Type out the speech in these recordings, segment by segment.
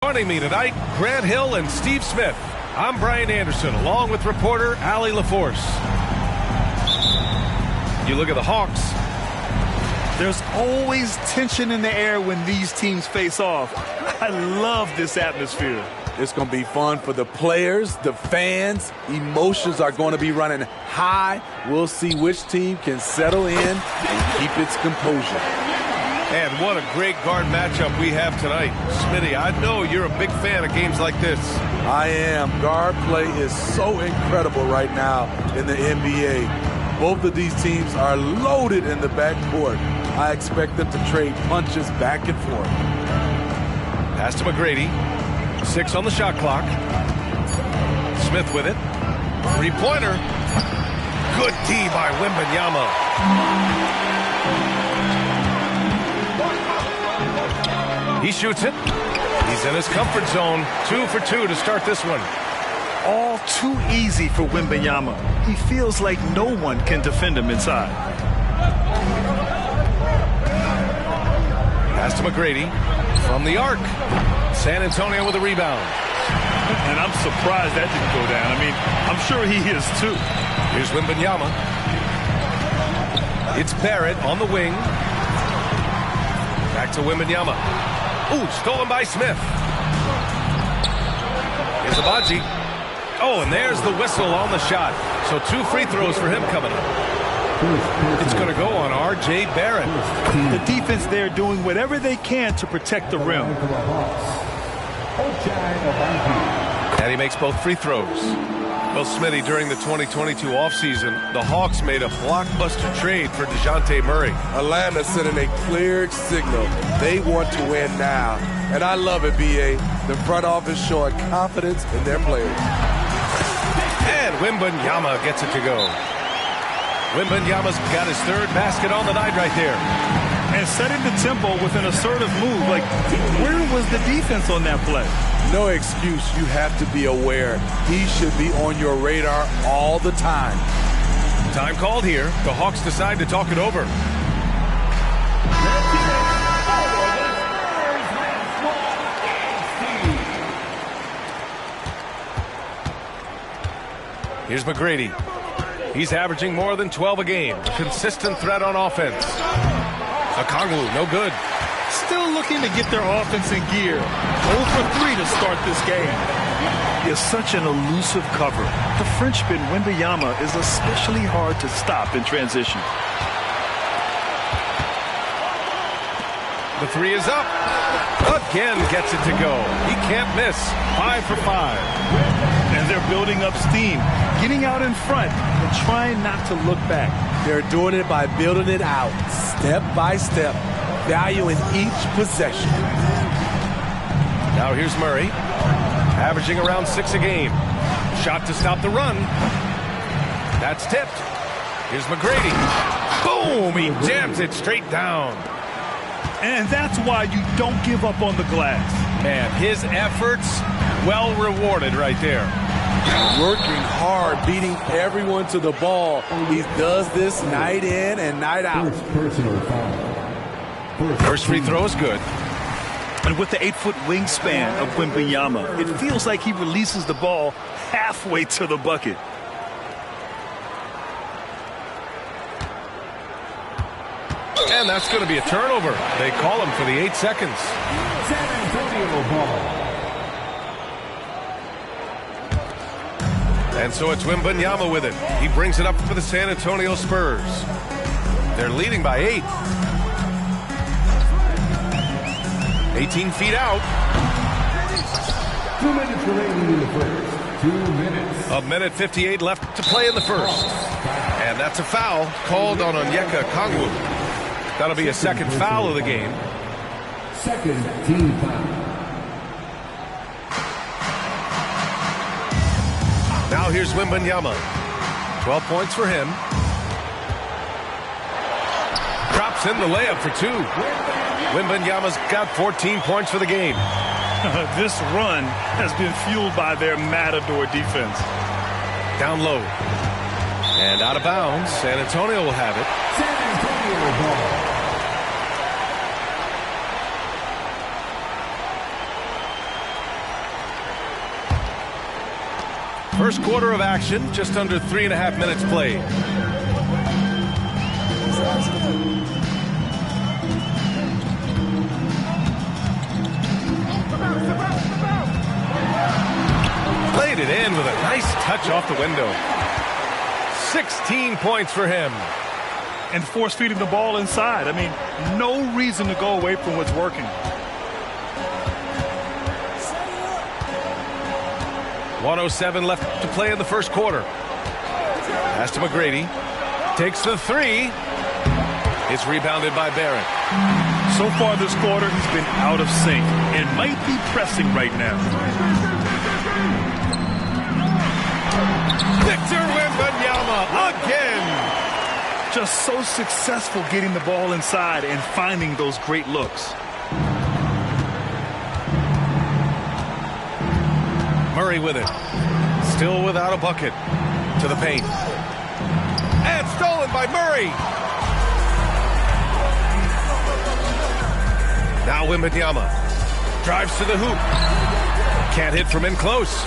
Joining me tonight, Grant Hill and Steve Smith. I'm Brian Anderson, along with reporter Allie LaForce. You look at the Hawks. There's always tension in the air when these teams face off. I love this atmosphere. It's going to be fun for the players, the fans. Emotions are going to be running high. We'll see which team can settle in and keep its composure. And what a great guard matchup we have tonight. Smitty, I know you're a big fan of games like this. I am. Guard play is so incredible right now in the NBA. Both of these teams are loaded in the backcourt. I expect them to trade punches back and forth. Pass to McGrady. 6 on the shot clock. Smith with it. Three-pointer. Good D by Wembanyama. He shoots it. He's in his comfort zone. 2 for 2 to start this one. All too easy for Wembanyama. He feels like no one can defend him inside. Pass to McGrady from the arc. San Antonio with a rebound. And I'm surprised that didn't go down. I mean, I'm sure he is too. Here's Wembanyama. It's Barrett on the wing. Back to Wembanyama. Ooh, stolen by Smith. Here's Abaji. Oh, and there's the whistle on the shot. So 2 free throws for him coming up. It's going to go on R.J. Barrett. The defense there doing whatever they can to protect the rim. And he makes both free throws. Well, Smitty, during the 2022 offseason, the Hawks made a blockbuster trade for DeJounte Murray. Atlanta sending a clear signal. They want to win now. And I love it, B.A. The front office showing confidence in their players. And Wembanyama gets it to go. Wembanyama's got his 3rd basket on the night right there. And setting the tempo with an assertive move. Like, where was the defense on that play? No excuse. You have to be aware. He should be on your radar all the time. Time called here. The Hawks decide to talk it over. Here's McGrady. He's averaging more than 12 a game. A consistent threat on offense. Okongwu, no good. Still looking to get their offense in gear. 0 for 3 to start this game. He is such an elusive cover. The Frenchman Wembanyama is especially hard to stop in transition. The 3 is up. Again gets it to go. He can't miss. 5 for 5. And building up steam, getting out in front, and trying not to look back. They're doing it by building it out, step by step, valuing each possession. Now here's Murray, averaging around 6 a game. Shot to stop the run. That's tipped. Here's McGrady. Boom! He jams it straight down. And that's why you don't give up on the glass. Man, his efforts well rewarded right there. Working hard, beating everyone to the ball. He does this night in and night out. Personal foul. First free throw is good. And with the 8-foot wingspan of Wembanyama, it feels like he releases the ball halfway to the bucket. And that's going to be a turnover. They call him for the 8 seconds. San Antonio ball. And so it's Wembanyama with it. He brings it up for the San Antonio Spurs. They're leading by 8. 18 feet out. 2 minutes remaining in the first. 2 minutes. A minute 58 left to play in the first. And that's a foul called on Onyeka Okongwu. That'll be a second foul of the game. Second team foul. Now here's Wembanyama. 12 points for him. Drops in the layup for 2. Wembanyama's got 14 points for the game. This run has been fueled by their Matador defense. Down low. And out of bounds. San Antonio will have it. San Antonio ball. First quarter of action, just under 3.5 minutes played. Played it in with a nice touch off the window. 16 points for him. And force feeding the ball inside. I mean, no reason to go away from what's working. 1:07 left to play in the first quarter. Pass to McGrady. Takes the 3. It's rebounded by Barrett. So far this quarter, he's been out of sync and might be pressing right now. Victor Wembanyama again. Just so successful getting the ball inside and finding those great looks. Murray with it. Still without a bucket. To the paint. And stolen by Murray. Now Wembanyama. Drives to the hoop. Can't hit from in close.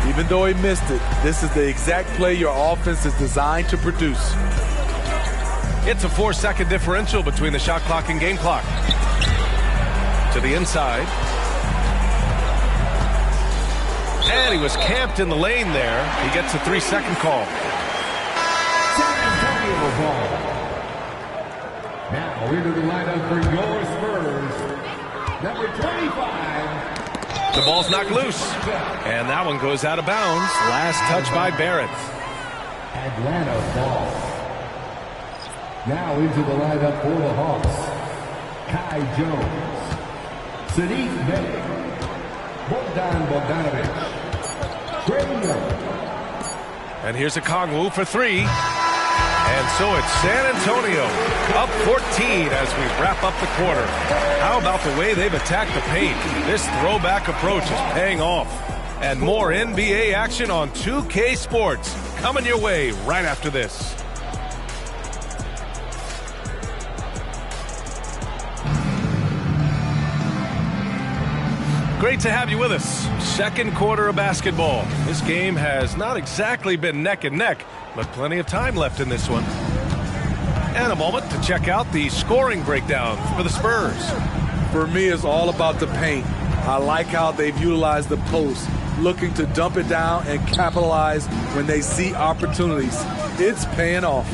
Even though he missed it, this is the exact play your offense is designed to produce. It's a 4-second differential between the shot clock and game clock. To the inside. And he was camped in the lane there. He gets a 3-second call. San Antonio ball. Now into the lineup for your Spurs. Number 25. The ball's knocked loose. And that one goes out of bounds. Last touch by Barrett. Atlanta ball. Now into the lineup for the Hawks. Kai Jones. Sadiq Bey. Bogdan Bogdanovic. And here's Okongwu for 3. And so it's San Antonio up 14 as we wrap up the quarter. How about the way they've attacked the paint? This throwback approach is paying off. And more NBA action on 2K Sports coming your way right after this. Great to have you with us. Second quarter of basketball. This game has not exactly been neck and neck, but plenty of time left in this one. And a moment to check out the scoring breakdown for the Spurs. For me, it's all about the paint. I like how they've utilized the post, looking to dump it down and capitalize when they see opportunities. It's paying off.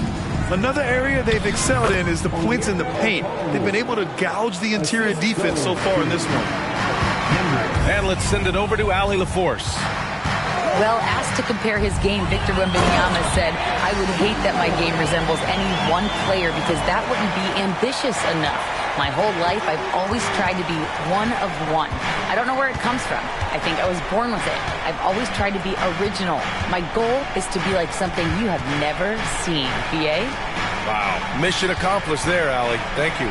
Another area they've excelled in is the points in the paint. They've been able to gouge the interior defense so far in this one. And let's send it over to Allie LaForce. Well, asked to compare his game, Victor Wembanyama said, "I would hate that my game resembles any one player because that wouldn't be ambitious enough. My whole life, I've always tried to be one of one. I don't know where it comes from. I think I was born with it. I've always tried to be original. My goal is to be like something you have never seen." B.A.? Wow. Mission accomplished there, Allie. Thank you.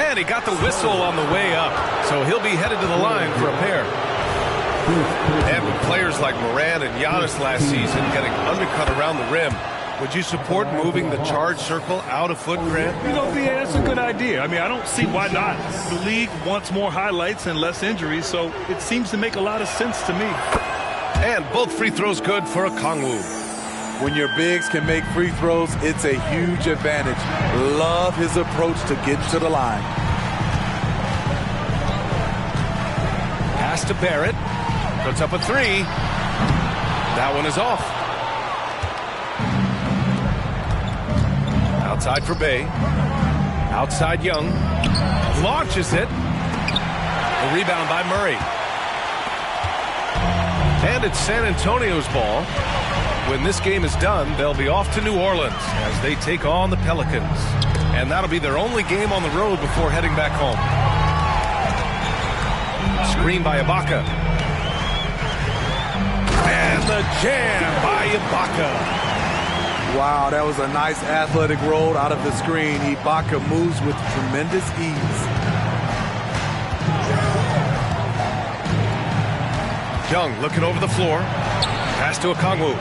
And he got the whistle on the way up, so he'll be headed to the line for a pair. And with players like Morant and Giannis last season getting undercut around the rim, would you support moving the charge circle out of foot, Grant? You know, yeah, that's a good idea. I mean, I don't see why not. The league wants more highlights and less injuries, so it seems to make a lot of sense to me. And both free throws good for Okongwu. When your bigs can make free throws, it's a huge advantage. Love his approach to get to the line. Pass to Barrett. Puts up a three. That one is off. Outside for Bay. Outside Young. Launches it. The rebound by Murray. And it's San Antonio's ball. When this game is done, they'll be off to New Orleans as they take on the Pelicans. And that'll be their only game on the road before heading back home. Screen by Ibaka. And the jam by Ibaka. Wow, that was a nice athletic roll out of the screen. Ibaka moves with tremendous ease. Young looking over the floor. Pass to Okongwu.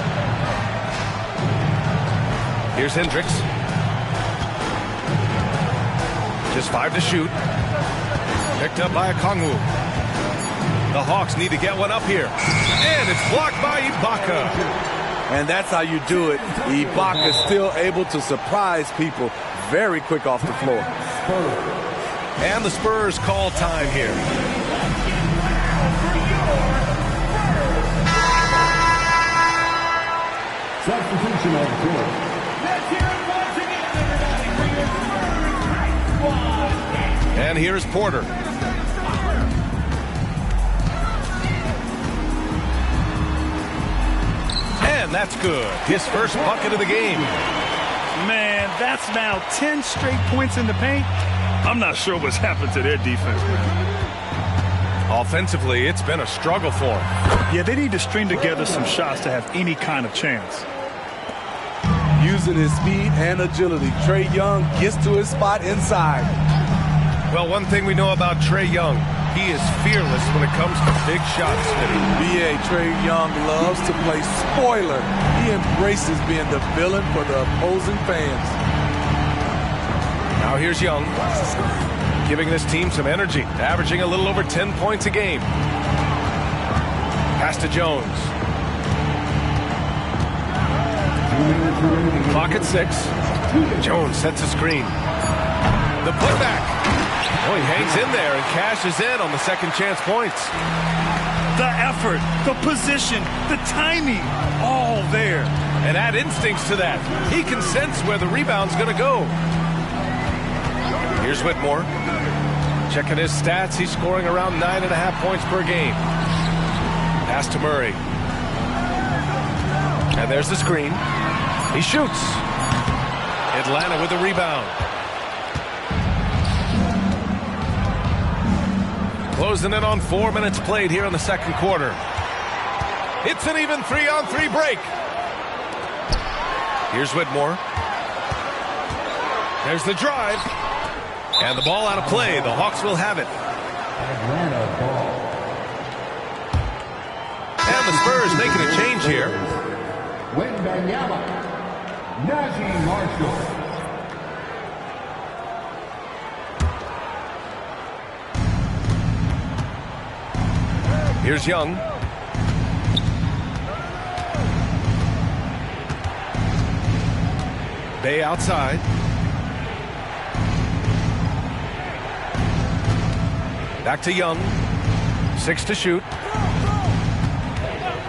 Here's Hendricks. Just 5 to shoot. Picked up by Okongwu. The Hawks need to get one up here. And it's blocked by Ibaka. And that's how you do it. Ibaka still able to surprise people very quick off the floor. And the Spurs call time here. Substitution on the court. Let's hear it once again, everybody, for your Spurs squad. And here's Porter. And that's good. His first bucket of the game. Man, that's now 10 straight points in the paint. I'm not sure what's happened to their defense, man. Offensively, it's been a struggle for him. Yeah, they need to string together some shots to have any kind of chance. Using his speed and agility, Trae Young gets to his spot inside. Well, one thing we know about Trae Young, he is fearless when it comes to big shots. B.A. Trae Young loves to play spoiler. He embraces being the villain for the opposing fans. Now here's Young, giving this team some energy, averaging a little over 10 points a game. Pass to Jones. Clock at 6. Jones sets a screen. The putback. Oh, he hangs in there and cashes in on the second chance points. The effort, the position, the timing, all there. And add instincts to that. He can sense where the rebound's going to go. Here's Whitmore. Checking his stats, he's scoring around 9.5 points per game. Pass to Murray. And there's the screen. He shoots. Atlanta with the rebound. Closing in on 4 minutes played here in the second quarter. It's an even 3-on-3 break. Here's Whitmore. There's the drive. And the ball out of play. The Hawks will have it. Atlanta ball. And the Spurs making a change here. Wembanyama. Najee Marshall. Here's Young. Bay outside. Back to Young. 6 to shoot.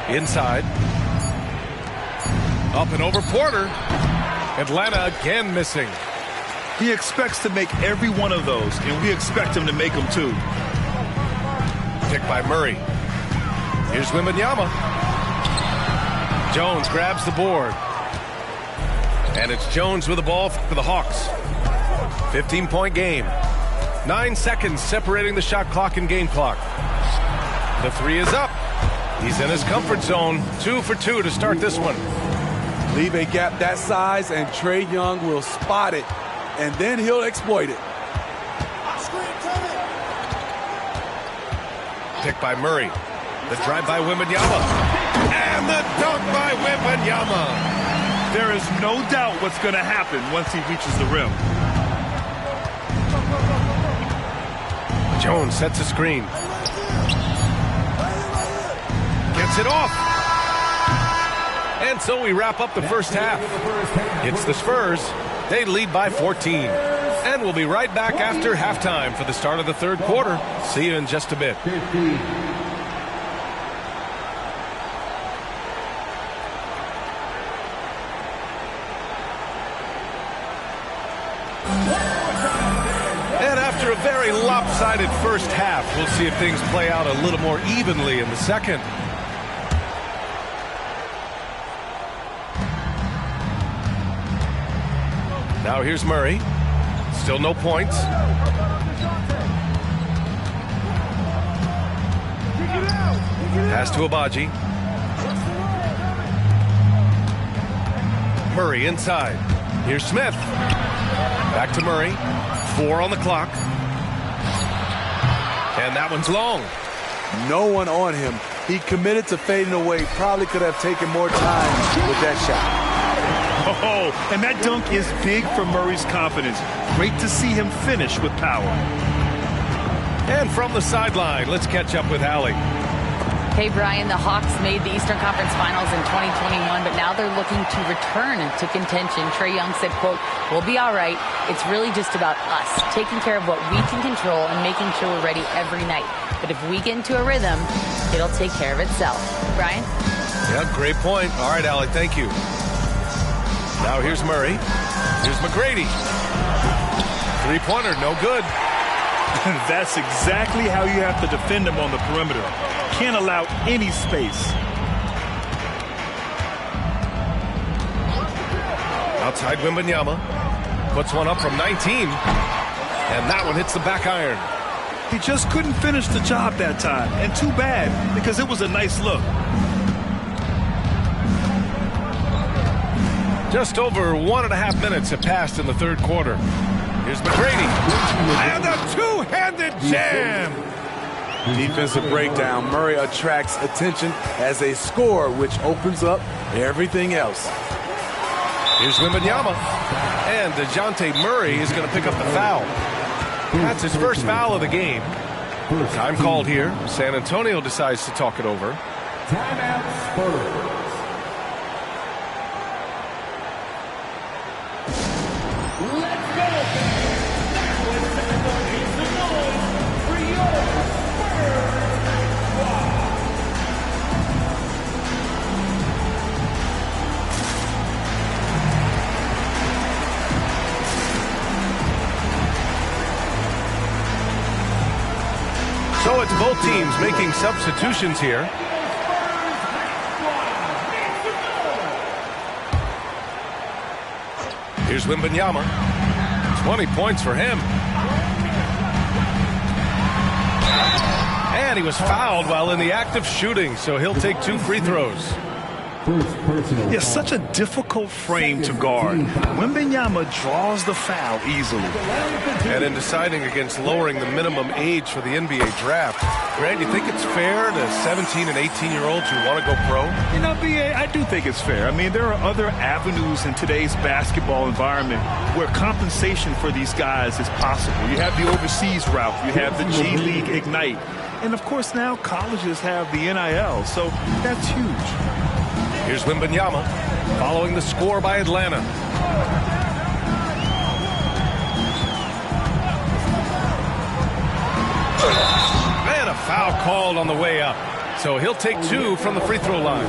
Inside. Up and over Porter. Atlanta again missing. He expects to make every one of those, and we expect him to make them too. Pick by Murray. Here's Wembanyama. Jones grabs the board. And it's Jones with the ball for the Hawks. 15-point game. 9 seconds separating the shot clock and game clock. The three is up. He's in his comfort zone. 2 for 2 to start this one. Leave a gap that size and Trae Young will spot it, and then he'll exploit it. Pick by Murray. The drive by Wembanyama. And the dunk by Wembanyama. There is no doubt what's going to happen once he reaches the rim. Jones sets a screen. Gets it off. And so we wrap up the first half. It's the Spurs. They lead by 14. And we'll be right back after halftime for the start of the third quarter. See you in just a bit. And after a very lopsided first half, we'll see if things play out a little more evenly in the second. Now here's Murray. Still no points. Pass to Agbaji. Murray inside. Here's Smith. Back to Murray. 4 on the clock. And that one's long. No one on him. He committed to fading away. Probably could have taken more time with that shot. Oh, and that dunk is big for Murray's confidence. Great to see him finish with power. And from the sideline, let's catch up with Allie. Hey, Brian, the Hawks made the Eastern Conference Finals in 2021, but now they're looking to return to contention. Trae Young said, quote, "We'll be all right. It's really just about us, taking care of what we can control and making sure we're ready every night. But if we get into a rhythm, it'll take care of itself." Brian? Yeah, great point. All right, Allie, thank you. Now here's Murray. Here's McGrady. Three-pointer, no good. That's exactly how you have to defend him on the perimeter. Can't allow any space. Outside Wembanyama. Puts one up from 19. And that one hits the back iron. He just couldn't finish the job that time. And too bad, because it was a nice look. Just over 1.5 minutes have passed in the third quarter. Here's McGrady. And a two-handed jam. Defensive breakdown. Murray attracts attention as a scorer, which opens up everything else. Here's Wembanyama. And DeJounte Murray is going to pick up the foul. That's his first foul of the game. Time called here. San Antonio decides to talk it over. Timeout Spurs. So it's both teams making substitutions here. Here's Wembanyama. 20 points for him. And he was fouled while in the act of shooting, so he'll take 2 free throws. Yeah, such a difficult frame to guard. Wembanyama draws the foul easily. And in deciding against lowering the minimum age for the NBA draft, Grant, you think it's fair to 17 and 18-year-olds who want to go pro? You know, B.A., I do think it's fair. I mean, there are other avenues in today's basketball environment where compensation for these guys is possible. You have the overseas route. You have the G League Ignite. And, of course, now colleges have the NIL, so that's huge. Here's Wembanyama following the score by Atlanta. And a foul called on the way up. So he'll take 2 from the free throw line.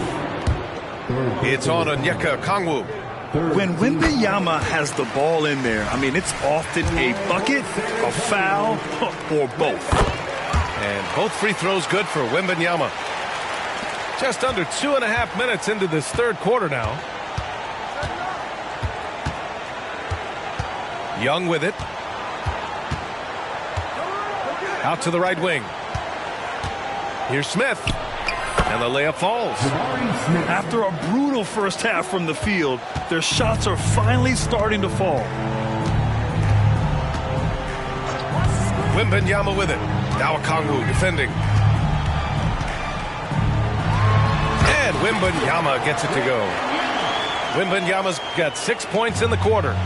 It's on Onyeka Okongwu. When Wembanyama has the ball in there, I mean, it's often a bucket, a foul, or both. And both free throws good for Wembanyama. Just under 2.5 minutes into this third quarter now. Young with it. Out to the right wing. Here's Smith. And the layup falls. After a brutal first half from the field, their shots are finally starting to fall. Wembanyama with it. Now Okongwu defending. And Wembanyama gets it to go. Wembanyama's got 6 points in the quarter.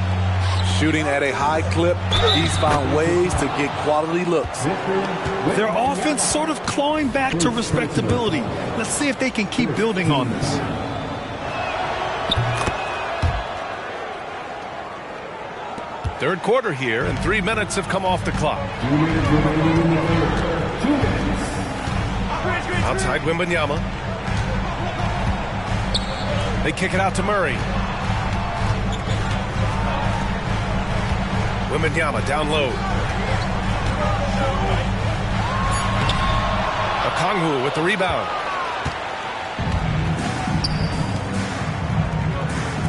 Shooting at a high clip, he's found ways to get quality looks. Their offense sort of clawing back to respectability. Let's see if they can keep building on this. Third quarter here, and 3 minutes have come off the clock. Outside Wembanyama. They kick it out to Murray. Wembanyama down low. Okongwu with the rebound.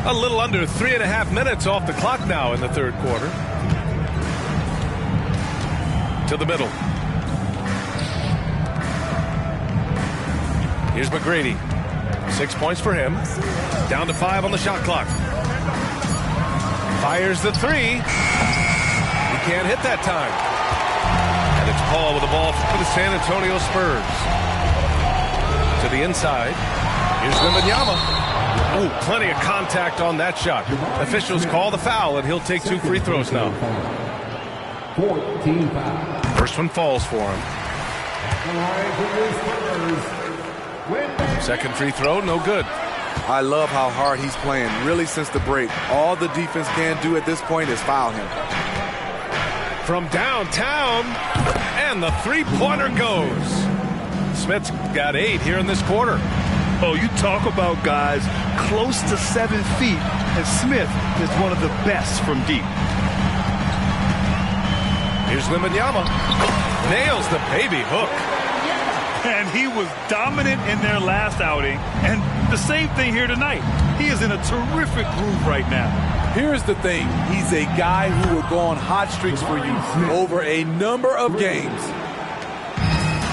A little under 3.5 minutes off the clock now in the third quarter. To the middle. Here's McGrady. 6 points for him. Down to 5 on the shot clock. Fires the three. He can't hit that time. And it's Paul with the ball for the San Antonio Spurs. To the inside. Here's Wembanyama. Ooh, plenty of contact on that shot. Officials call the foul, and he'll take 2 free throws now. 14 foul. First one falls for him. Second free throw, no good. I love how hard he's playing, really, since the break. All the defense can do at this point is foul him. From downtown, and the three-pointer goes. Smith's got 8 here in this quarter. Oh, you talk about guys close to 7 feet, and Smith is one of the best from deep. Here's Wembanyama. Nails the baby hook. And he was dominant in their last outing, and the same thing here tonight. He is in a terrific groove right now. Here's the thing. He's a guy who will go on hot streaks for you over a number of games.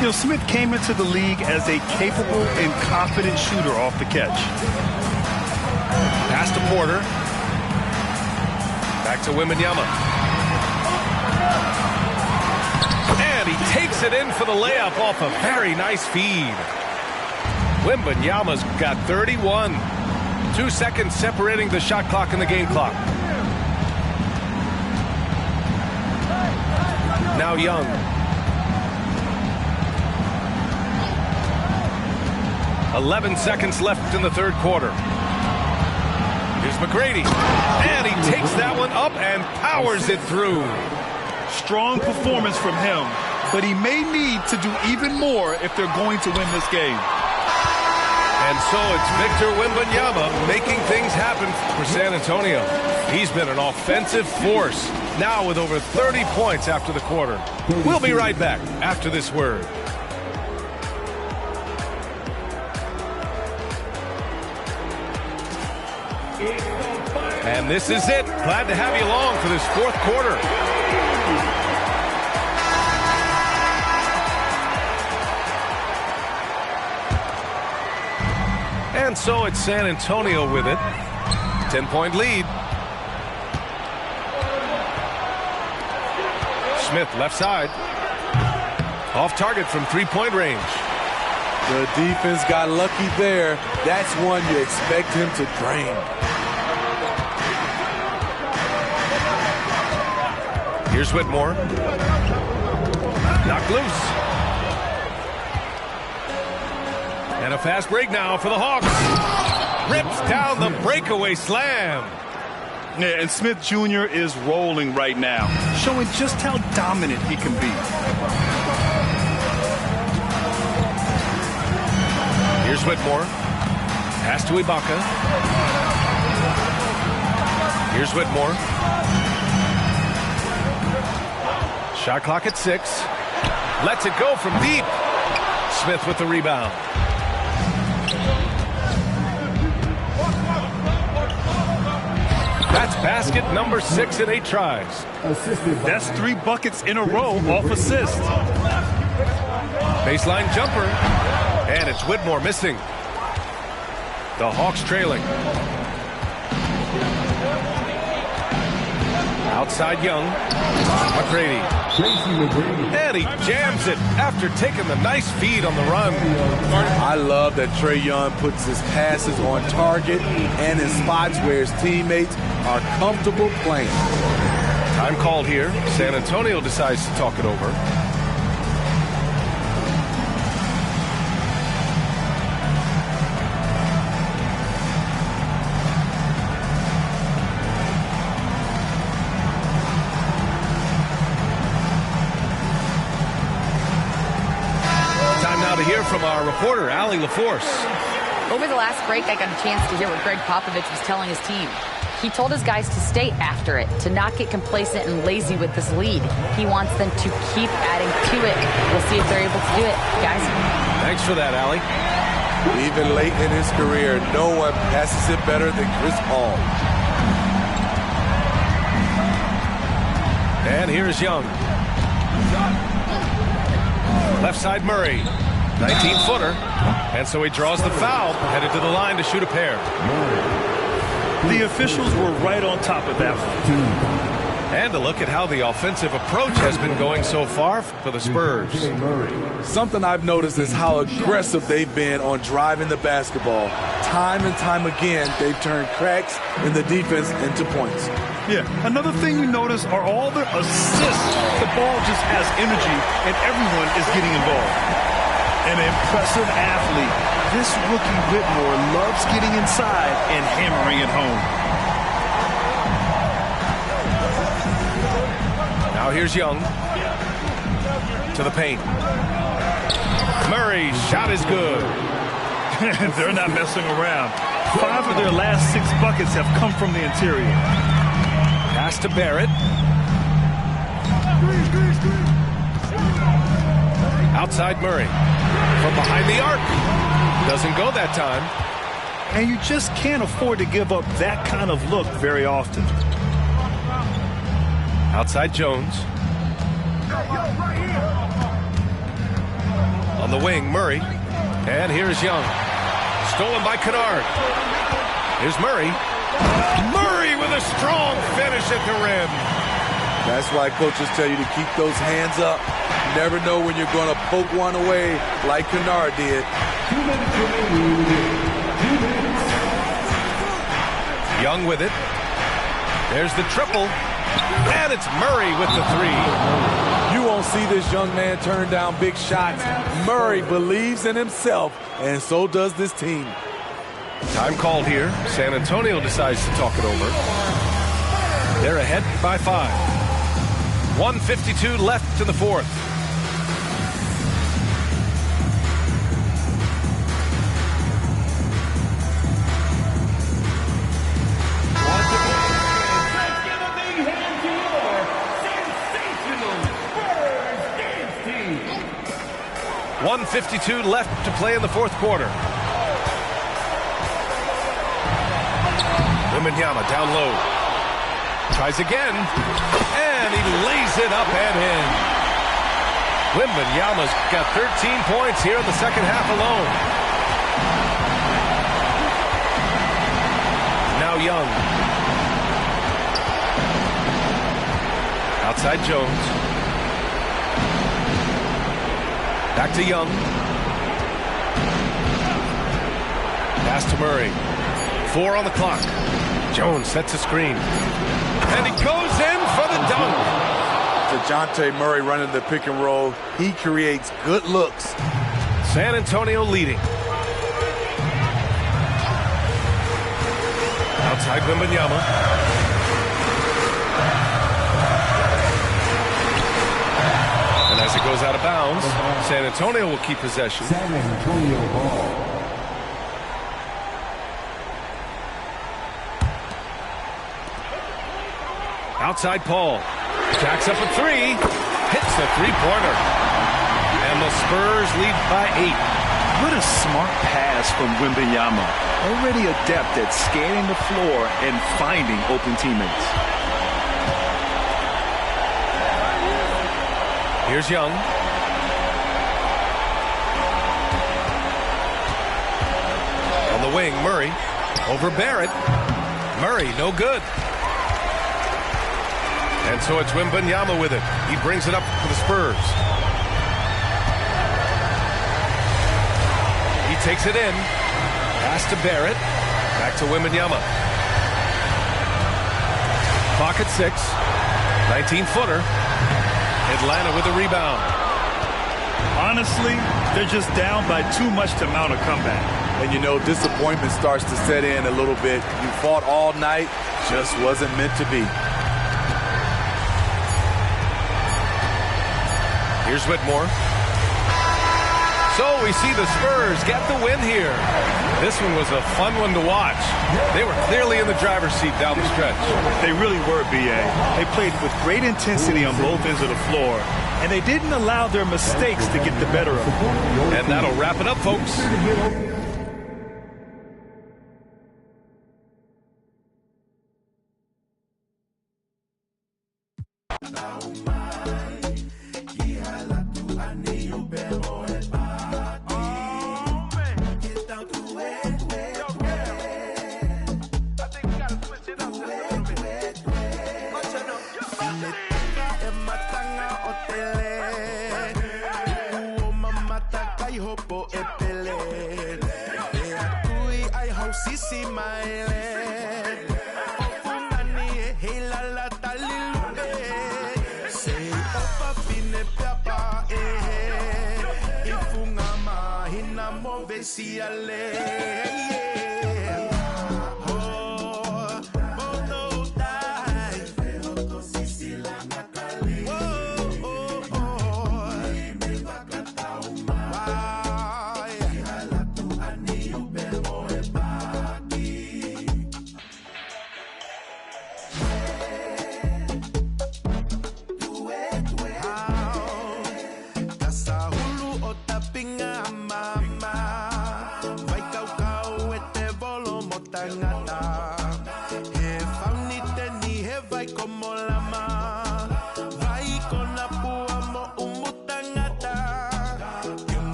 You know, Smith came into the league as a capable and confident shooter off the catch. Pass to Porter. Back to Wembanyama. And he takes it in for the layup off a very nice feed. Wembanyama's got 31. 2 seconds separating the shot clock and the game clock. Now Young. "11 seconds left in the third quarter. Here's McGrady. And he takes that one up and powers it through. Strong performance from him, but he may need to do even more if they're going to win this game. And so it's Victor Wembanyama making things happen for San Antonio. He's been an offensive force, now with over 30 points after the quarter. We'll be right back after this word. And this is it. Glad to have you along for this fourth quarter. And so it's San Antonio with it. 10-point lead. Smith left side. Off target from three-point range. The defense got lucky there. That's one you expect him to drain. Here's Whitmore. Knocked loose. And a fast break now for the Hawks. Rips down the breakaway slam. Yeah, and Smith Jr. is rolling right now, showing just how dominant he can be. Here's Whitmore. Pass to Ibaka. Here's Whitmore. Shot clock at 6. Lets it go from deep. Smith with the rebound. basket number 6 in 8 tries. That's 3 buckets in a row off assist. Baseline jumper. And it's Whitmore missing. The Hawks trailing. Outside Young. McGrady. And he jams it after taking the nice feed on the run. I love that Trae Young puts his passes on target and in spots where his teammates are comfortable playing. Time called here. San Antonio decides to talk it over. To hear from our reporter, Allie LaForce. Over the last break, I got a chance to hear what Greg Popovich was telling his team. He told his guys to stay after it, to not get complacent and lazy with this lead. He wants them to keep adding to it. We'll see if they're able to do it, guys. Thanks for that, Allie. Even late in his career, no one passes it better than Chris Paul. And here's Young. Left side Murray. 19-footer. And so he draws the foul, headed to the line to shoot a pair. The officials were right on top of that one. And a look at how the offensive approach has been going so far for the Spurs. Something I've noticed is how aggressive they've been on driving the basketball. Time and time again, they've turned cracks in the defense into points. Yeah, another thing you notice are all the assists. The ball just has energy, and everyone is getting involved. An impressive athlete. This rookie Whitmore loves getting inside and hammering it home. Now here's Young. To the paint. Murray's shot is good. They're not messing around. 5 of their last 6 buckets have come from the interior. Pass to Barrett. Outside Murray. From behind the arc. Doesn't go that time. And you just can't afford to give up that kind of look very often. Outside Jones. On the wing, Murray. And here's Young. Stolen by Kennard. Here's Murray. Murray with a strong finish at the rim. That's why coaches tell you to keep those hands up. You never know when you're going to poke one away like Kennard did. 2 minutes remaining. 2 minutes. Young with it. There's the triple. And it's Murray with the 3. You won't see this young man turn down big shots. Murray believes in himself, and so does this team. Time called here. San Antonio decides to talk it over. They're ahead by 5. 1:52 left in the fourth. Once again, let's give a big hand to your sensational Spurs dance team. 1:52 left to play in the fourth quarter. Wembanyama down low. Tries again. And he lays it up and in. Wembanyama's got 13 points here in the second half alone. Now Young. Outside Jones. Back to Young. Pass to Murray. 4 on the clock. Jones sets a screen. And he goes in for the dunk. DeJounte Murray running the pick and roll. He creates good looks. San Antonio leading. Outside Wembanyama. And as it goes out of bounds, San Antonio will keep possession. San Antonio ball. Outside Paul. Jacks up a 3. Hits the 3-pointer. And the Spurs lead by 8. What a smart pass from Wembanyama. Already adept at scanning the floor and finding open teammates. Here's Young. On the wing, Murray. Over Barrett. Murray, no good. And so it's Wembanyama with it. He brings it up for the Spurs. He takes it in. Pass to Barrett. Back to Wembanyama. Clock at 6. 19-footer. Atlanta with the rebound. Honestly, they're just down by too much to mount a comeback. And you know, disappointment starts to set in a little bit. You fought all night, just wasn't meant to be. Here's Whitmore. So we see the Spurs get the win here. This one was a fun one to watch. They were clearly in the driver's seat down the stretch. They really were, B.A. They played with great intensity on both ends of the floor, and they didn't allow their mistakes to get the better of them. And that'll wrap it up, folks.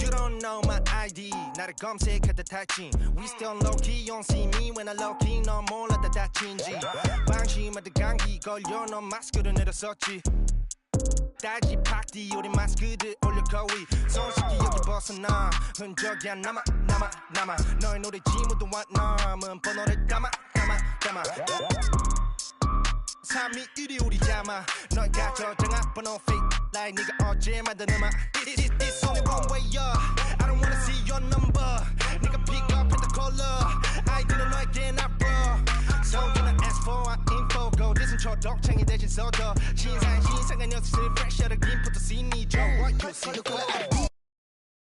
You don't know my ID. 나를 검색하다 다친. We still low key. You don't see me when I low key. 넌 몰랐다 다친지. 방심하다 감기 걸려. 넌 마스크를 내렸었지. 따지 팍디 우리 마스크들 올려 거위. 손쉽게 여기 벗어나. 흔적이 안 남아. 너의 노래 지문도 남은 번호를 담아. 321이 우리 잠아. 너가 저장한 번호 fake like 네가 어제 만든 음악. It's only one way up. I don't wanna see your number. 네가 pick up in the color. 아이들은 너에게 나빠. So gonna ask for our info. go listen 초록창이 대신 써줘. 신상한 녀석들 fresh out of game. put the scene 줘. What you see the